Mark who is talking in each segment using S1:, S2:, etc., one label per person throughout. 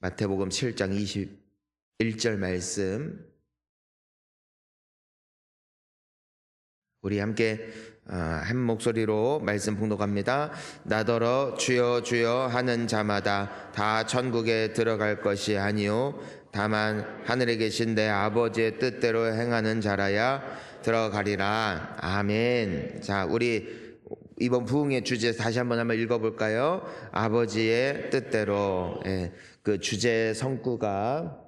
S1: 마태복음 7장 21절 말씀 우리 함께 한 목소리로 말씀 봉독합니다. 나더러 주여 주여 하는 자마다 다 천국에 들어갈 것이 아니요 다만 하늘에 계신 내 아버지의 뜻대로 행하는 자라야 들어가리라. 아멘. 자, 우리 이번 부흥의 주제 다시 한번 읽어볼까요? 아버지의 뜻대로. 그 주제 성구가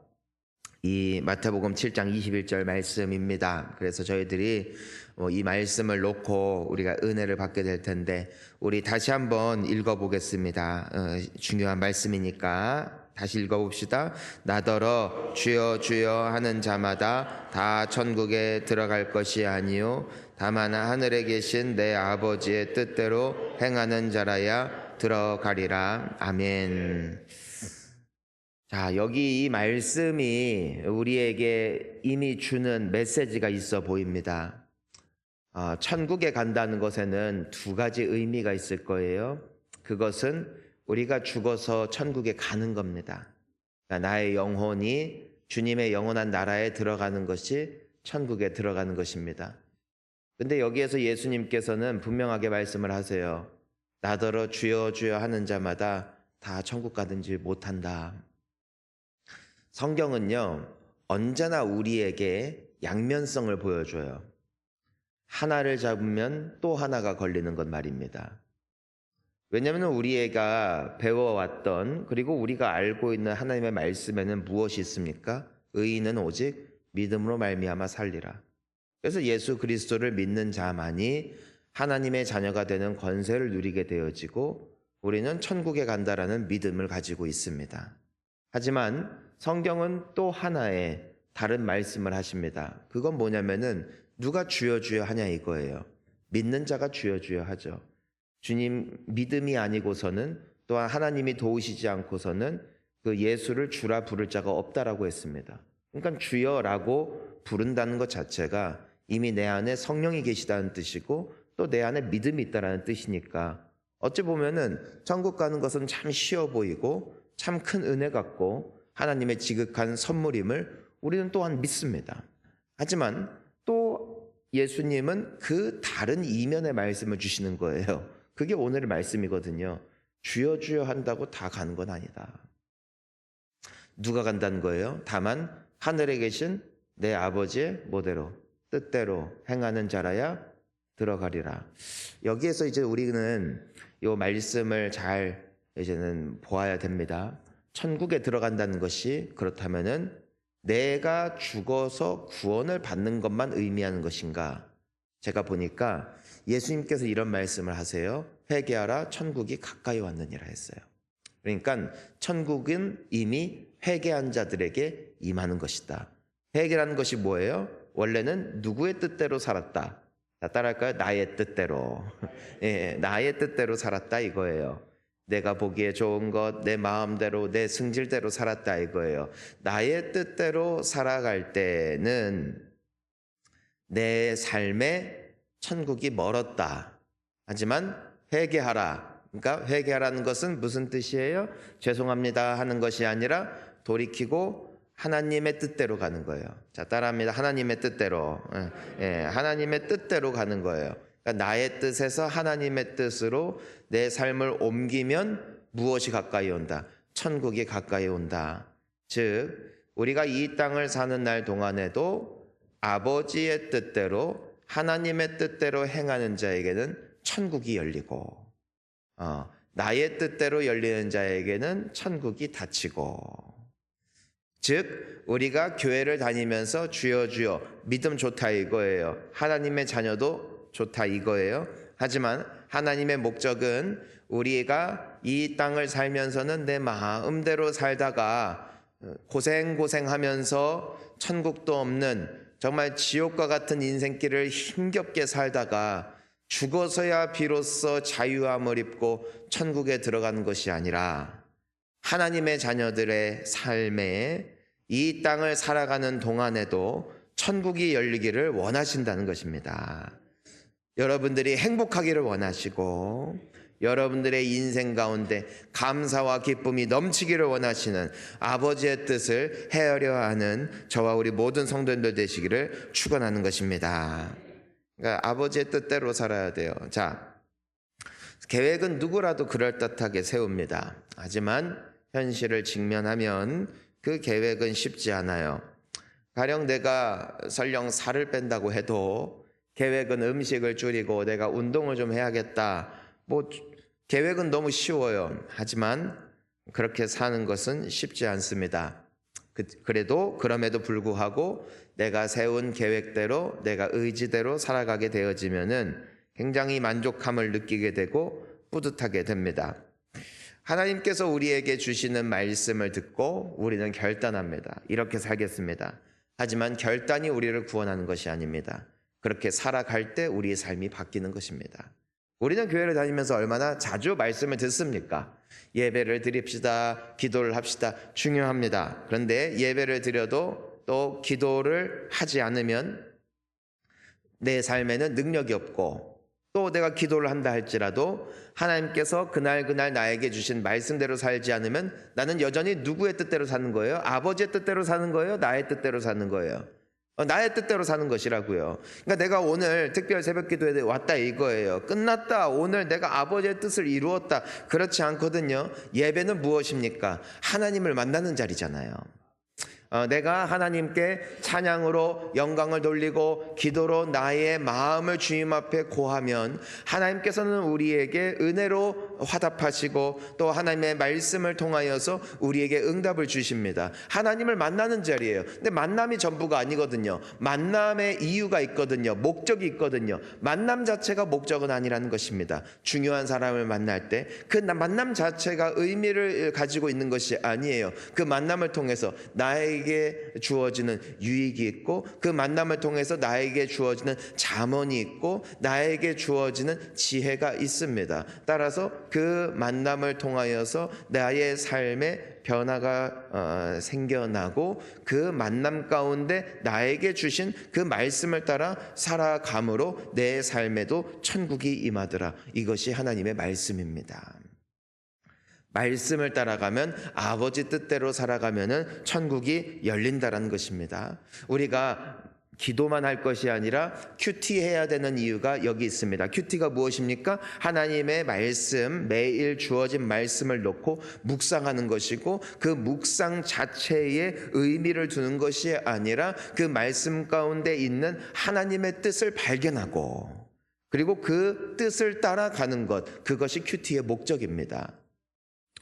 S1: 이 마태복음 7장 21절 말씀입니다. 그래서 저희들이 이 말씀을 놓고 우리가 은혜를 받게 될 텐데 우리 다시 한번 읽어보겠습니다. 중요한 말씀이니까 다시 읽어봅시다. 나더러 주여 주여 하는 자마다 다 천국에 들어갈 것이 아니요 다만 하늘에 계신 내 아버지의 뜻대로 행하는 자라야 들어가리라. 아멘. 자, 여기 이 말씀이 우리에게 이미 주는 메시지가 있어 보입니다. 천국에 간다는 것에는 두 가지 의미가 있을 거예요. 그것은 우리가 죽어서 천국에 가는 겁니다. 그러니까 나의 영혼이 주님의 영원한 나라에 들어가는 것이 천국에 들어가는 것입니다. 근데 여기에서 예수님께서는 분명하게 말씀을 하세요. 나더러 주여 주여 하는 자마다 다 천국 가든지 못한다. 성경은요, 언제나 우리에게 양면성을 보여줘요. 하나를 잡으면 또 하나가 걸리는 것 말입니다. 왜냐하면 우리가 배워왔던 그리고 우리가 알고 있는 하나님의 말씀에는 무엇이 있습니까? 의인은 오직 믿음으로 말미암아 살리라. 그래서 예수 그리스도를 믿는 자만이 하나님의 자녀가 되는 권세를 누리게 되어지고 우리는 천국에 간다라는 믿음을 가지고 있습니다. 하지만 성경은 또 하나의 다른 말씀을 하십니다. 그건 뭐냐면은 누가 주여 주여 하냐 이거예요. 믿는 자가 주여 주여 하죠. 주님 믿음이 아니고서는 또한 하나님이 도우시지 않고서는 그 예수를 주라 부를 자가 없다라고 했습니다. 그러니까 주여라고 부른다는 것 자체가 이미 내 안에 성령이 계시다는 뜻이고 또 내 안에 믿음이 있다는 뜻이니까 어찌 보면은 천국 가는 것은 참 쉬워 보이고 참 큰 은혜 같고 하나님의 지극한 선물임을 우리는 또한 믿습니다. 하지만 또 예수님은 그 다른 이면의 말씀을 주시는 거예요. 그게 오늘의 말씀이거든요. 주여 주여 한다고 다 가는 건 아니다. 누가 간다는 거예요? 다만 하늘에 계신 내 아버지의 뭐대로 뜻대로 행하는 자라야 들어가리라. 여기에서 이제 우리는 이 말씀을 잘 이제는 보아야 됩니다. 천국에 들어간다는 것이 그렇다면은 내가 죽어서 구원을 받는 것만 의미하는 것인가? 제가 보니까 예수님께서 이런 말씀을 하세요. 회개하라 천국이 가까이 왔느니라 했어요. 그러니까 천국은 이미 회개한 자들에게 임하는 것이다. 회개라는 것이 뭐예요? 원래는 누구의 뜻대로 살았다. 따라할까요? 나의 뜻대로. 예, 나의 뜻대로 살았다 이거예요. 내가 보기에 좋은 것, 내 마음대로, 내 승질대로 살았다 이거예요. 나의 뜻대로 살아갈 때는 내 삶에 천국이 멀었다. 하지만 회개하라. 그러니까 회개하라는 것은 무슨 뜻이에요? 죄송합니다 하는 것이 아니라 돌이키고 하나님의 뜻대로 가는 거예요. 자, 따라합니다. 하나님의 뜻대로. 하나님의 뜻대로 가는 거예요. 그러니까 나의 뜻에서 하나님의 뜻으로 내 삶을 옮기면 무엇이 가까이 온다? 천국이 가까이 온다. 즉 우리가 이 땅을 사는 날 동안에도 아버지의 뜻대로 하나님의 뜻대로 행하는 자에게는 천국이 열리고 나의 뜻대로 열리는 자에게는 천국이 닫히고 즉 우리가 교회를 다니면서 주여 주여 믿음 좋다 이거예요. 하나님의 자녀도 좋다 이거예요. 하지만 하나님의 목적은 우리가 이 땅을 살면서는 내 마음대로 살다가 고생하면서 천국도 없는 정말 지옥과 같은 인생길을 힘겹게 살다가 죽어서야 비로소 자유함을 입고 천국에 들어가는 것이 아니라 하나님의 자녀들의 삶에 이 땅을 살아가는 동안에도 천국이 열리기를 원하신다는 것입니다. 여러분들이 행복하기를 원하시고 여러분들의 인생 가운데 감사와 기쁨이 넘치기를 원하시는 아버지의 뜻을 헤아려 하는 저와 우리 모든 성도님들 되시기를 축원하는 것입니다. 그러니까 아버지의 뜻대로 살아야 돼요. 자, 계획은 누구라도 그럴듯하게 세웁니다. 하지만 현실을 직면하면 그 계획은 쉽지 않아요. 가령 내가 설령 살을 뺀다고 해도 계획은 음식을 줄이고 내가 운동을 좀 해야겠다. 계획은 너무 쉬워요. 하지만 그렇게 사는 것은 쉽지 않습니다. 그럼에도 불구하고 내가 세운 계획대로 내가 의지대로 살아가게 되어지면은 굉장히 만족함을 느끼게 되고 뿌듯하게 됩니다. 하나님께서 우리에게 주시는 말씀을 듣고 우리는 결단합니다. 이렇게 살겠습니다. 하지만 결단이 우리를 구원하는 것이 아닙니다. 그렇게 살아갈 때 우리의 삶이 바뀌는 것입니다. 우리는 교회를 다니면서 얼마나 자주 말씀을 듣습니까? 예배를 드립시다, 기도를 합시다. 중요합니다. 그런데 예배를 드려도 또 기도를 하지 않으면 내 삶에는 능력이 없고, 또 내가 기도를 한다 할지라도 하나님께서 그날 나에게 주신 말씀대로 살지 않으면 나는 여전히 누구의 뜻대로 사는 거예요? 아버지의 뜻대로 사는 거예요? 나의 뜻대로 사는 거예요? 나의 뜻대로 사는 것이라고요. 그러니까 내가 오늘 특별 새벽 기도에 왔다 이거예요. 끝났다. 오늘 내가 아버지의 뜻을 이루었다. 그렇지 않거든요. 예배는 무엇입니까? 하나님을 만나는 자리잖아요. 내가 하나님께 찬양으로 영광을 돌리고 기도로 나의 마음을 주님 앞에 고하면 하나님께서는 우리에게 은혜로 화답하시고 또 하나님의 말씀을 통하여서 우리에게 응답을 주십니다. 하나님을 만나는 자리예요. 근데 만남이 전부가 아니거든요. 만남의 이유가 있거든요. 목적이 있거든요. 만남 자체가 목적은 아니라는 것입니다. 중요한 사람을 만날 때 그 만남 자체가 의미를 가지고 있는 것이 아니에요. 그 만남을 통해서 나에게 주어지는 유익이 있고, 그 만남을 통해서 나에게 주어지는 잠언이 있고, 나에게 주어지는 지혜가 있습니다. 따라서 그 만남을 통하여서 나의 삶에 변화가 생겨나고 그 만남 가운데 나에게 주신 그 말씀을 따라 살아감으로 내 삶에도 천국이 임하더라. 이것이 하나님의 말씀입니다. 말씀을 따라가면, 아버지 뜻대로 살아가면은 천국이 열린다라는 것입니다. 우리가 기도만 할 것이 아니라 큐티 해야 되는 이유가 여기 있습니다. 큐티가 무엇입니까? 하나님의 말씀, 매일 주어진 말씀을 놓고 묵상하는 것이고, 그 묵상 자체에 의미를 두는 것이 아니라 그 말씀 가운데 있는 하나님의 뜻을 발견하고, 그리고 그 뜻을 따라가는 것, 그것이 큐티의 목적입니다.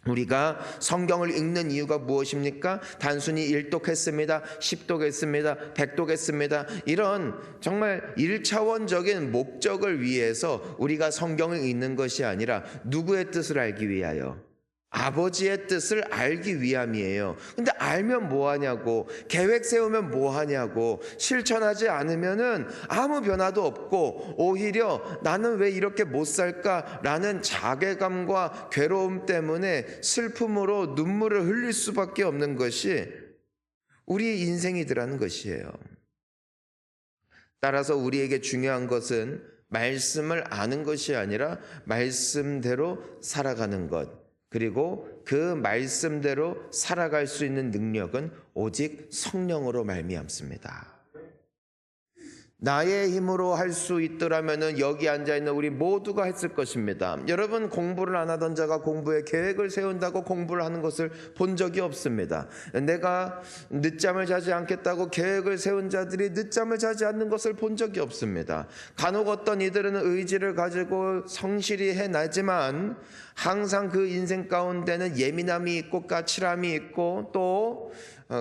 S1: 우리가 성경을 읽는 이유가 무엇입니까? 단순히 1독했습니다, 10독했습니다, 100독했습니다. 이런 정말 1차원적인 목적을 위해서 우리가 성경을 읽는 것이 아니라 누구의 뜻을 알기 위하여? 아버지의 뜻을 알기 위함이에요. 근데 알면 뭐하냐고, 계획 세우면 뭐하냐고, 실천하지 않으면은 아무 변화도 없고 오히려 나는 왜 이렇게 못 살까라는 자괴감과 괴로움 때문에 슬픔으로 눈물을 흘릴 수밖에 없는 것이 우리 인생이더라는 것이에요. 따라서 우리에게 중요한 것은 말씀을 아는 것이 아니라 말씀대로 살아가는 것, 그리고 그 말씀대로 살아갈 수 있는 능력은 오직 성령으로 말미암습니다. 나의 힘으로 할 수 있더라면 여기 앉아있는 우리 모두가 했을 것입니다. 여러분, 공부를 안 하던 자가 공부에 계획을 세운다고 공부를 하는 것을 본 적이 없습니다. 내가 늦잠을 자지 않겠다고 계획을 세운 자들이 늦잠을 자지 않는 것을 본 적이 없습니다. 간혹 어떤 이들은 의지를 가지고 성실히 해나지만 항상 그 인생 가운데는 예민함이 있고 까칠함이 있고 또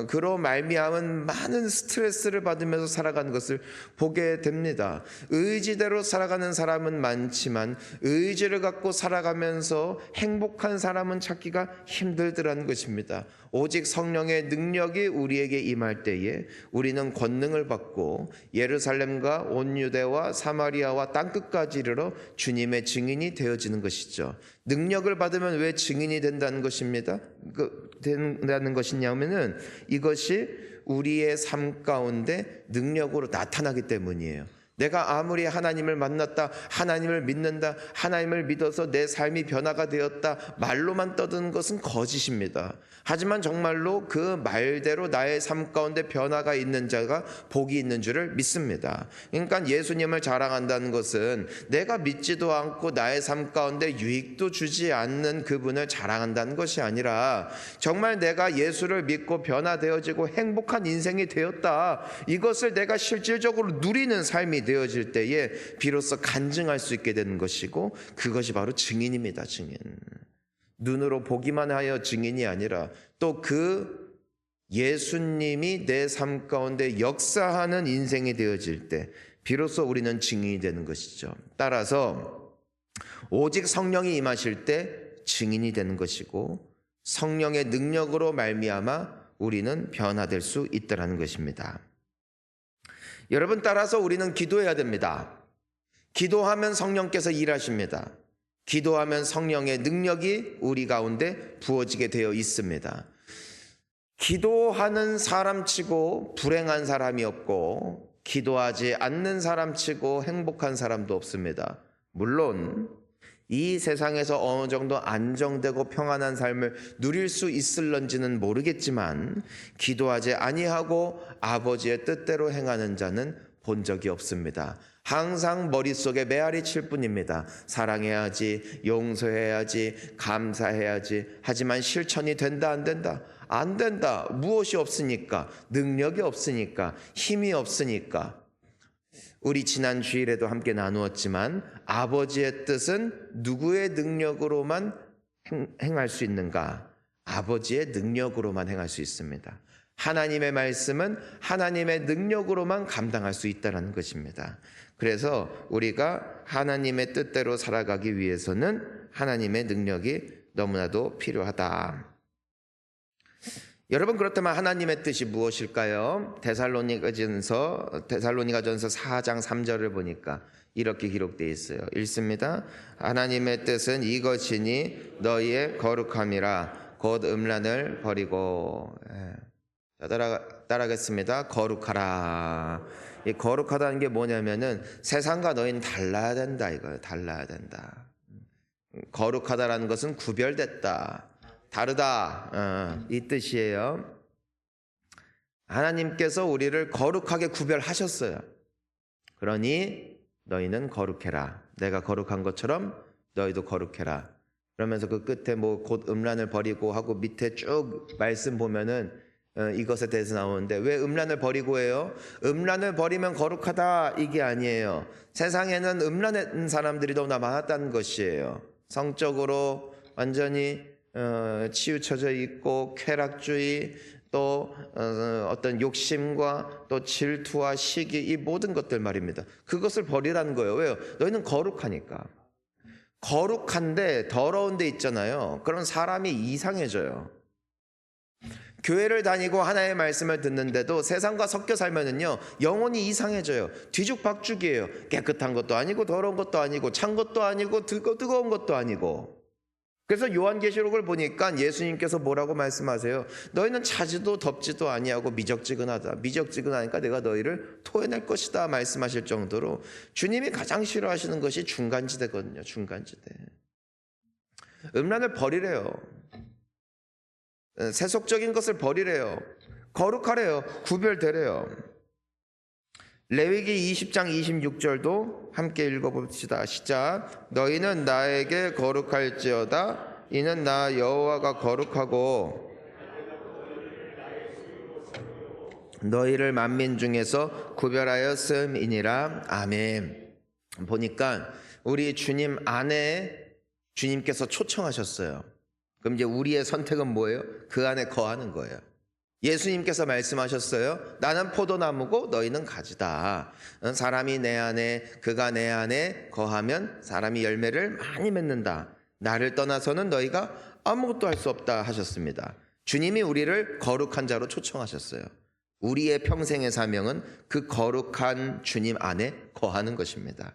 S1: 그로 말미암은 많은 스트레스를 받으면서 살아가는 것을 보게 됩니다. 의지대로 살아가는 사람은 많지만 의지를 갖고 살아가면서 행복한 사람은 찾기가 힘들더라는 것입니다. 오직 성령의 능력이 우리에게 임할 때에 우리는 권능을 받고 예루살렘과 온 유대와 사마리아와 땅끝까지 이르러 주님의 증인이 되어지는 것이죠. 능력을 받으면 왜 증인이 된다는 것입니다. 된다는 것이냐면은 이것이 우리의 삶 가운데 능력으로 나타나기 때문이에요. 내가 아무리 하나님을 만났다, 하나님을 믿는다, 하나님을 믿어서 내 삶이 변화가 되었다 말로만 떠드는 것은 거짓입니다. 하지만 정말로 그 말대로 나의 삶 가운데 변화가 있는 자가 복이 있는 줄을 믿습니다. 그러니까 예수님을 자랑한다는 것은 내가 믿지도 않고 나의 삶 가운데 유익도 주지 않는 그분을 자랑한다는 것이 아니라 정말 내가 예수를 믿고 변화되어지고 행복한 인생이 되었다, 이것을 내가 실질적으로 누리는 삶이 되어질 때에 비로소 간증할 수 있게 되는 것이고, 그것이 바로 증인입니다. 증인. 눈으로 보기만 하여 증인이 아니라 또 그 예수님이 내 삶 가운데 역사하는 인생이 되어질 때 비로소 우리는 증인이 되는 것이죠. 따라서 오직 성령이 임하실 때 증인이 되는 것이고, 성령의 능력으로 말미암아 우리는 변화될 수 있다는 것입니다. 여러분, 따라서 우리는 기도해야 됩니다. 기도하면 성령께서 일하십니다. 기도하면 성령의 능력이 우리 가운데 부어지게 되어 있습니다. 기도하는 사람치고 불행한 사람이 없고, 기도하지 않는 사람치고 행복한 사람도 없습니다. 물론 이 세상에서 어느 정도 안정되고 평안한 삶을 누릴 수 있을런지는 모르겠지만, 기도하지 아니하고 아버지의 뜻대로 행하는 자는 본 적이 없습니다. 항상 머릿속에 메아리 칠 뿐입니다. 사랑해야지, 용서해야지, 감사해야지. 하지만 실천이 된다, 안 된다? 안 된다. 무엇이 없으니까? 능력이 없으니까, 힘이 없으니까. 우리 지난 주일에도 함께 나누었지만, 아버지의 뜻은 누구의 능력으로만 행할 수 있는가? 아버지의 능력으로만 행할 수 있습니다. 하나님의 말씀은 하나님의 능력으로만 감당할 수 있다는 것입니다. 그래서 우리가 하나님의 뜻대로 살아가기 위해서는 하나님의 능력이 너무나도 필요하다. 여러분, 그렇다면 하나님의 뜻이 무엇일까요? 데살로니가전서 4장 3절을 보니까 이렇게 기록되어 있어요. 읽습니다. 하나님의 뜻은 이것이니 너희의 거룩함이라 곧 음란을 버리고. 따라하겠습니다. 거룩하라. 이 거룩하다는 게 뭐냐면은 세상과 너희는 달라야 된다 이거예요. 달라야 된다. 거룩하다라는 것은 구별됐다, 다르다, 이 뜻이에요. 하나님께서 우리를 거룩하게 구별하셨어요. 그러니 너희는 거룩해라. 내가 거룩한 것처럼 너희도 거룩해라. 그러면서 그 끝에 뭐 곧 음란을 버리고 하고 밑에 쭉 말씀 보면은 이것에 대해서 나오는데, 왜 음란을 버리고 해요? 음란을 버리면 거룩하다 이게 아니에요. 세상에는 음란한 사람들이 너무나 많았다는 것이에요. 성적으로 완전히 치우쳐져 있고, 쾌락주의, 또 어떤 욕심과 또 질투와 시기, 이 모든 것들 말입니다. 그것을 버리라는 거예요. 왜요? 너희는 거룩하니까. 거룩한데 더러운 데 있잖아요. 그런 사람이 이상해져요. 교회를 다니고 하나님의 말씀을 듣는데도 세상과 섞여 살면은요, 영혼이 이상해져요. 뒤죽박죽이에요. 깨끗한 것도 아니고 더러운 것도 아니고 찬 것도 아니고 뜨거운 것도 아니고. 그래서 요한계시록을 보니까 예수님께서 뭐라고 말씀하세요? 너희는 차지도 덥지도 아니하고 미적지근하다. 미적지근하니까 내가 너희를 토해낼 것이다 말씀하실 정도로 주님이 가장 싫어하시는 것이 중간지대거든요. 중간지대. 음란을 버리래요. 세속적인 것을 버리래요. 거룩하래요. 구별되래요. 레위기 20장 26절도 함께 읽어봅시다. 시작. 너희는 나에게 거룩할지어다. 이는 나 여호와가 거룩하고 너희를 만민 중에서 구별하였음이니라. 아멘. 보니까 우리 주님 안에 주님께서 초청하셨어요. 그럼 이제 우리의 선택은 뭐예요? 그 안에 거하는 거예요. 예수님께서 말씀하셨어요. 나는 포도나무고 너희는 가지다. 사람이 내 안에, 그가 내 안에 거하면 사람이 열매를 많이 맺는다. 나를 떠나서는 너희가 아무것도 할 수 없다 하셨습니다. 주님이 우리를 거룩한 자로 초청하셨어요. 우리의 평생의 사명은 그 거룩한 주님 안에 거하는 것입니다.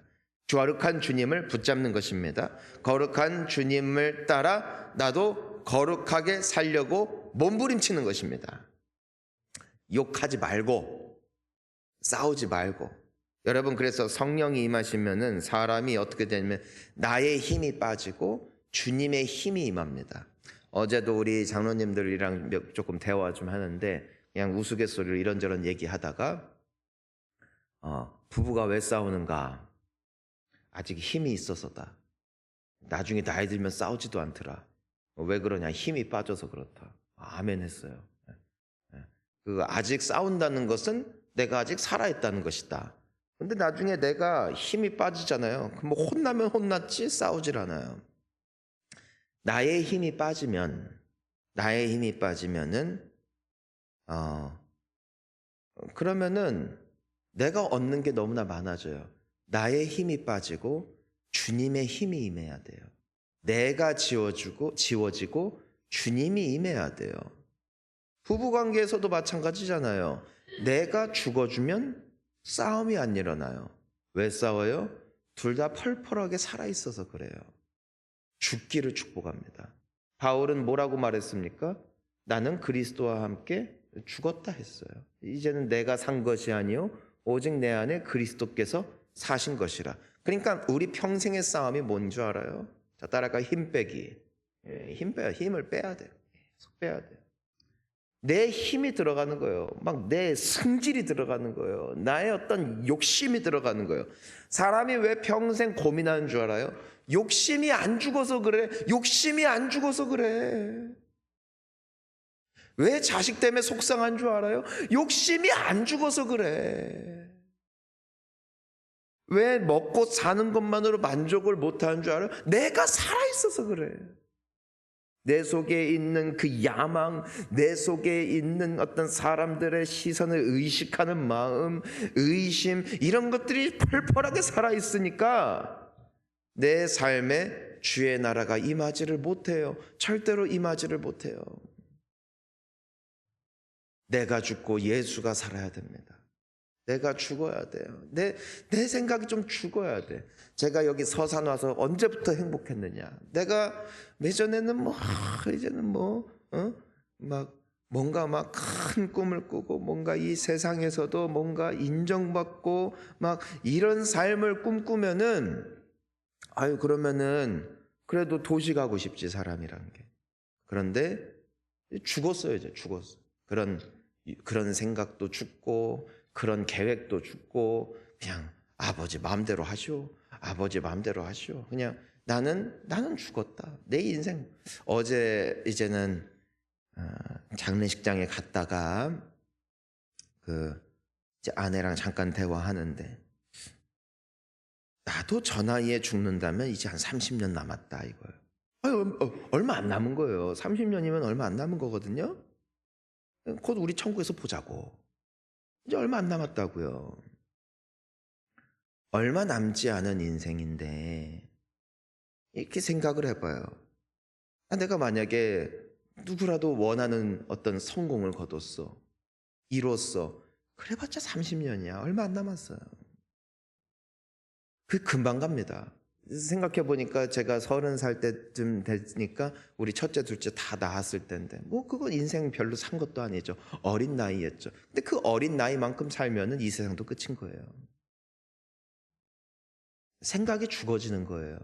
S1: 거룩한 주님을 붙잡는 것입니다. 거룩한 주님을 따라 나도 거룩하게 살려고 몸부림치는 것입니다. 욕하지 말고, 싸우지 말고, 여러분, 그래서 성령이 임하시면은 사람이 어떻게 되냐면 나의 힘이 빠지고 주님의 힘이 임합니다. 어제도 우리 장로님들이랑 조금 대화 좀 하는데 그냥 우스갯소리로 이런저런 얘기하다가 부부가 왜 싸우는가? 아직 힘이 있어서다. 나중에 나이 들면 싸우지도 않더라. 왜 그러냐? 힘이 빠져서 그렇다. 아멘 했어요. 그 아직 싸운다는 것은 내가 아직 살아있다는 것이다. 근데 나중에 내가 힘이 빠지잖아요. 그럼 뭐 혼나면 혼났지 싸우질 않아요. 나의 힘이 빠지면은 그러면은 내가 얻는 게 너무나 많아져요. 나의 힘이 빠지고 주님의 힘이 임해야 돼요. 내가 지워지고 주님이 임해야 돼요. 부부관계에서도 마찬가지잖아요. 내가 죽어주면 싸움이 안 일어나요. 왜 싸워요? 둘 다 펄펄하게 살아있어서 그래요. 죽기를 축복합니다. 바울은 뭐라고 말했습니까? 나는 그리스도와 함께 죽었다 했어요. 이제는 내가 산 것이 아니요 오직 내 안에 그리스도께서 사신 것이라. 그러니까 우리 평생의 싸움이 뭔 줄 알아요? 자, 따라가 힘 빼기. 힘을 빼야 돼요. 계속 빼야 돼요. 내 힘이 들어가는 거예요. 막 내 승질이 들어가는 거예요. 나의 어떤 욕심이 들어가는 거예요. 사람이 왜 평생 고민하는 줄 알아요? 욕심이 안 죽어서 그래. 욕심이 안 죽어서 그래. 왜 자식 때문에 속상한 줄 알아요? 욕심이 안 죽어서 그래. 왜 먹고 사는 것만으로 만족을 못하는 줄 알아요? 내가 살아있어서 그래. 내 속에 있는 그 야망, 내 속에 있는 어떤 사람들의 시선을 의식하는 마음, 의심, 이런 것들이 펄펄하게 살아있으니까 내 삶에 주의 나라가 임하지를 못해요. 절대로 임하지를 못해요. 내가 죽고 예수가 살아야 됩니다. 내가 죽어야 돼요. 내 생각이 좀 죽어야 돼. 제가 여기 서산 와서 언제부터 행복했느냐? 내가 예전에는 이제는 막 뭔가 막 큰 꿈을 꾸고 뭔가 이 세상에서도 뭔가 인정받고 막 이런 삶을 꿈꾸면은 그러면은 그래도 도시 가고 싶지 사람이란 게. 그런데 죽었어요, 이제 죽었어. 그런 생각도 죽고 그런 계획도 죽고 그냥 아버지 마음대로 하시오. 아버지 마음대로 하시오. 그냥 나는 죽었다. 내 인생. 어제 이제는 장례식장에 갔다가 이제 아내랑 잠깐 대화하는데 나도 저 나이에 죽는다면 이제 한 30년 남았다 이거예요. 얼마 안 남은 거예요. 30년이면 얼마 안 남은 거거든요. 곧 우리 천국에서 보자고. 이제 얼마 안 남았다고요. 얼마 남지 않은 인생인데 이렇게 생각을 해봐요. 내가 만약에 누구라도 원하는 어떤 성공을 거뒀어. 이뤘어. 그래봤자 30년이야. 얼마 안 남았어요. 금방 갑니다. 생각해보니까 제가 30살 때쯤 되니까 우리 첫째, 둘째 다 낳았을 때인데 그건 인생 별로 산 것도 아니죠. 어린 나이였죠. 근데 그 어린 나이만큼 살면은 이 세상도 끝인 거예요. 생각이 죽어지는 거예요.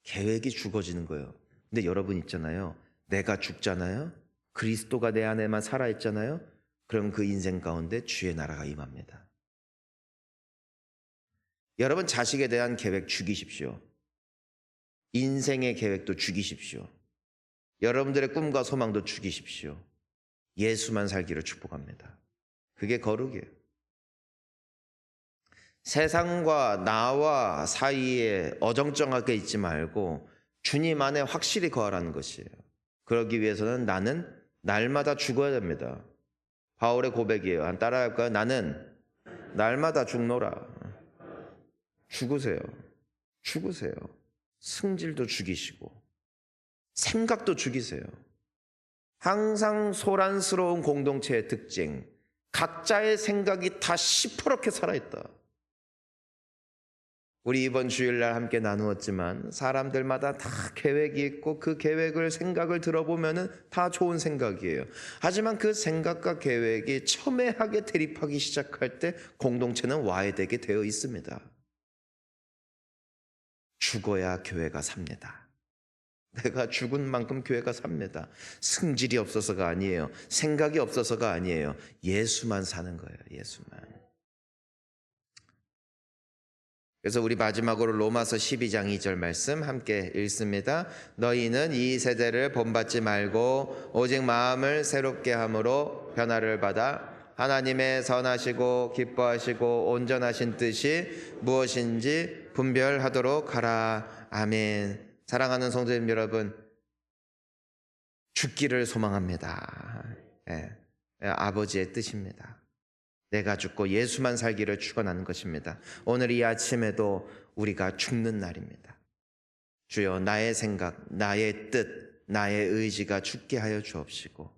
S1: 계획이 죽어지는 거예요. 근데 여러분 있잖아요. 내가 죽잖아요. 그리스도가 내 안에만 살아있잖아요. 그럼 그 인생 가운데 주의 나라가 임합니다. 여러분 자식에 대한 계획 죽이십시오. 인생의 계획도 죽이십시오. 여러분들의 꿈과 소망도 죽이십시오. 예수만 살기를 축복합니다. 그게 거룩이에요. 세상과 나와 사이에 어정쩡하게 있지 말고 주님 안에 확실히 거하라는 것이에요. 그러기 위해서는 나는 날마다 죽어야 됩니다. 바울의 고백이에요. 따라할까요? 나는 날마다 죽노라. 죽으세요. 승질도 죽이시고 생각도 죽이세요. 항상 소란스러운 공동체의 특징, 각자의 생각이 다 시퍼렇게 살아있다. 우리 이번 주일날 함께 나누었지만 사람들마다 다 계획이 있고 그 계획을 생각을 들어보면은 다 좋은 생각이에요. 하지만 그 생각과 계획이 첨예하게 대립하기 시작할 때 공동체는 와해되게 되어 있습니다. 죽어야 교회가 삽니다. 내가 죽은 만큼 교회가 삽니다. 승질이 없어서가 아니에요. 생각이 없어서가 아니에요. 예수만 사는 거예요. 예수만. 그래서 우리 마지막으로 로마서 12장 2절 말씀 함께 읽습니다. 너희는 이 세대를 본받지 말고 오직 마음을 새롭게 함으로 변화를 받아 하나님의 선하시고 기뻐하시고 온전하신 뜻이 무엇인지 분별하도록 하라. 아멘. 사랑하는 성도님 여러분, 죽기를 소망합니다. 아버지의 뜻입니다. 내가 죽고 예수만 살기를 축원하는 것입니다. 오늘 이 아침에도 우리가 죽는 날입니다. 주여, 나의 생각, 나의 뜻, 나의 의지가 죽게 하여 주옵시고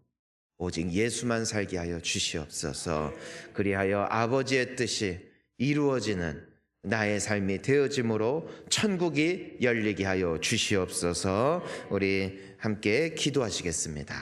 S1: 오직 예수만 살게 하여 주시옵소서. 그리하여 아버지의 뜻이 이루어지는 나의 삶이 되어짐으로 천국이 열리게 하여 주시옵소서. 우리 함께 기도하시겠습니다.